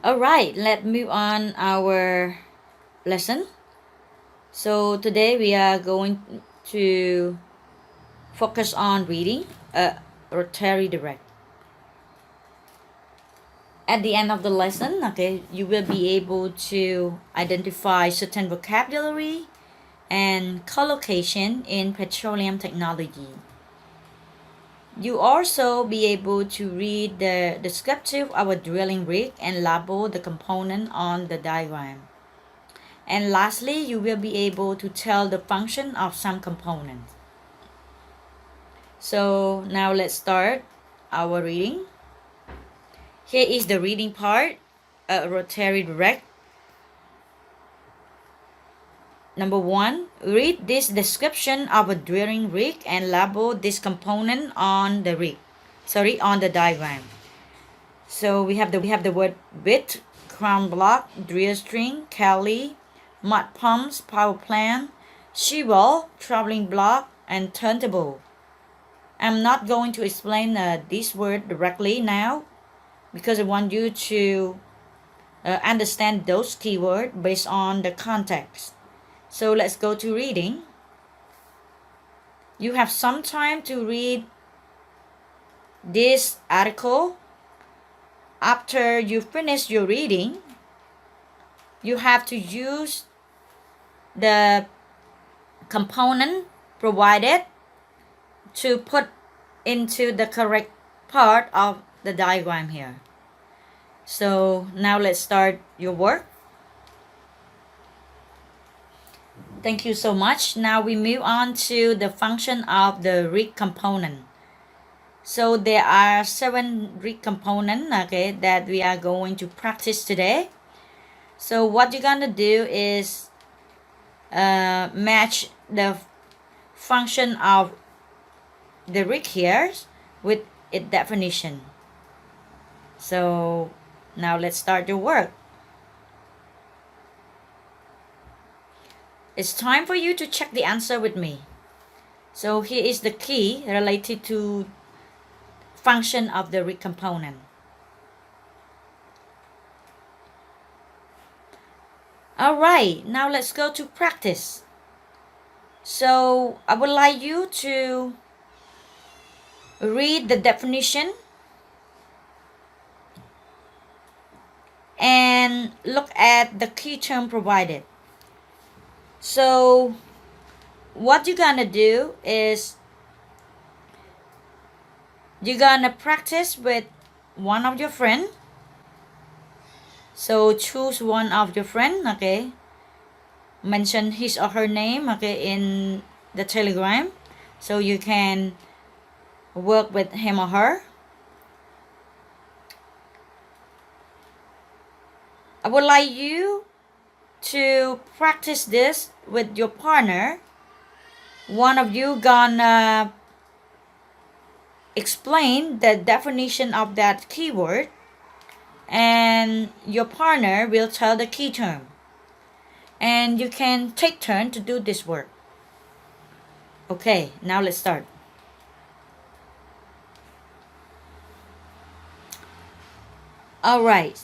Alright, let's move on our lesson. So today we are going to focus on reading a rotary direct. At the end of the lesson, you will be able to identify certain vocabulary and collocation in petroleum technology. You also be able to read the descriptive of a drilling rig and label the component on the diagram. And lastly, you will be able to tell the function of some components. So now let's start our reading. Here is the reading part, a rotary direct. Number 1, read this description of a drilling rig and label this component on the diagram. So we have the word bit, crown block, drill string, Kelly, mud pumps, power plant, sheewall, traveling block, and turntable. I'm not going to explain this word directly now because I want you to understand those keywords based on the context. So let's go to reading. You have some time to read this article. After you finish your reading, you have to use the component provided to put into the correct part of the diagram here. So now let's start your work. Thank you so much. Now we move on to the function of the rig component. So there are 7 rig components that we are going to practice today. So what you're gonna do is match the function of the rig here with its definition. So now let's start your work. It's time for you to check the answer with me. So here is the key related to function of the rig component. Alright, now let's go to practice. So I would like you to read the definition and look at the key term provided. So what you're gonna do is you're gonna practice with one of your friends. So choose one of your friends, mention his or her name, in the telegram, so you can work with him or her. I would like you to practice this with your partner. One of you gonna explain the definition of that keyword, and your partner will tell the key term. And you can take turn to do this work. Okay, now let's start. Alright.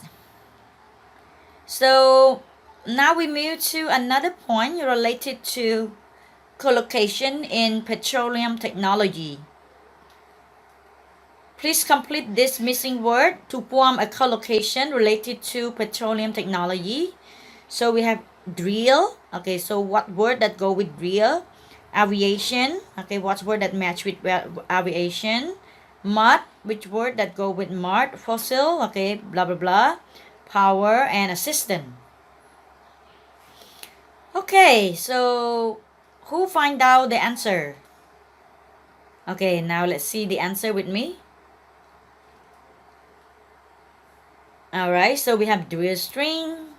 So now we move to another point related to collocation in petroleum technology. Please complete this missing word to form a collocation related to petroleum technology. So we have drill. So what word that go with drill? Aviation. What word that match with aviation? Mud. Which word that go with mud? Fossil. Blah blah blah. Power and assistant. So who find out the answer? Now let's see the answer with me. Alright, so we have drill string,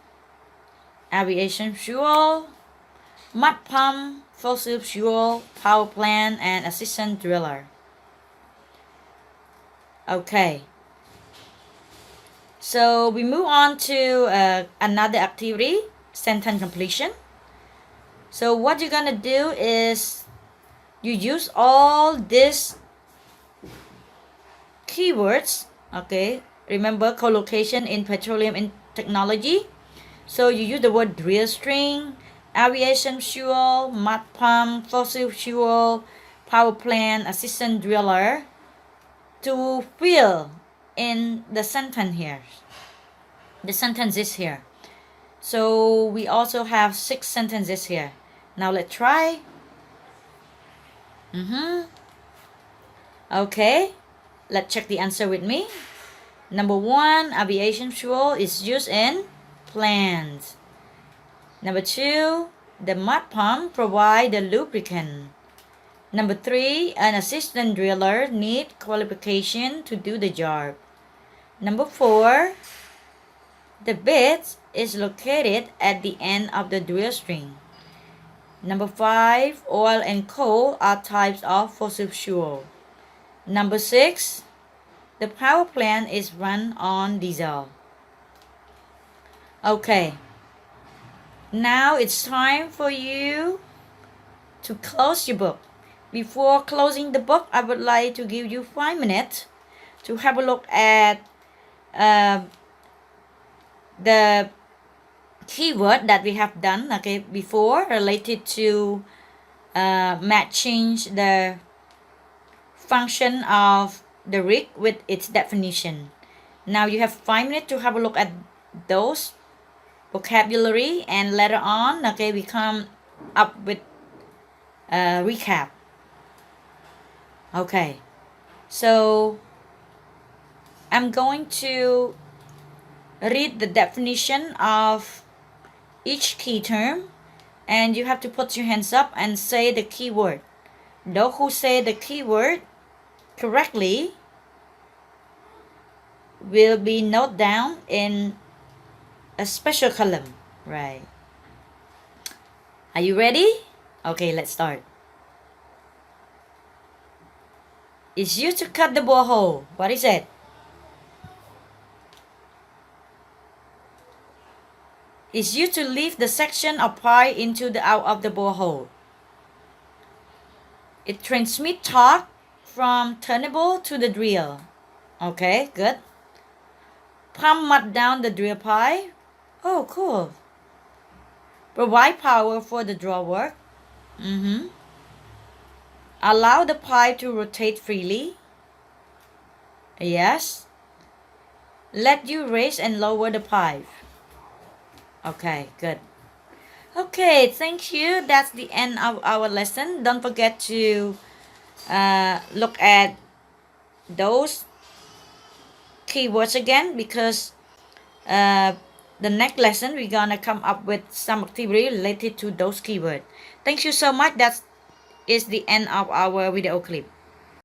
aviation fuel, mud pump, fossil fuel, power plant, and assistant driller. So we move on to another activity, sentence completion. So what you're gonna do is you use all these keywords. Remember, collocation in petroleum technology. So you use the word drill string, aviation fuel, mud pump, fossil fuel, power plant, assistant driller to fill in the sentence here. The sentence is here. So we also have 6 sentences here. Now let's try. Okay, let's check the answer with me. Number 1, aviation fuel is used in planes. Number 2, the mud pump provides the lubricant. Number 3, an assistant driller needs qualification to do the job. Number 4, the bit is located at the end of the drill string. Number 5, oil and coal are types of fossil fuel. Number 6, the power plant is run on diesel. Okay, now it's time for you to close your book. Before closing the book, I would like to give you 5 minutes to have a look at the keyword that we have done before related to matching the function of the rig with its definition. Now you have 5 minutes to have a look at those vocabulary, and later on we come up with a recap. Okay, so I'm going to read the definition of each key term, and you have to put your hands up and say the keyword. Those who say the keyword correctly will be noted down in a special column, right? Are you ready? Okay, let's start. It's used to cut the borehole. What is it? It's used to lift the section of pipe into the out of the borehole. It transmits torque from turntable to the drill. Okay, good. Pump mud down the drill pipe. Oh, cool. Provide power for the draw work. Allow the pipe to rotate freely. Yes. Let you raise and lower the pipe. Okay, good. Okay, thank you. That's the end of our lesson. Don't forget to look at those keywords again, because the next lesson we're gonna come up with some activity related to those keywords. Thank you so much. That is the end of our video clip.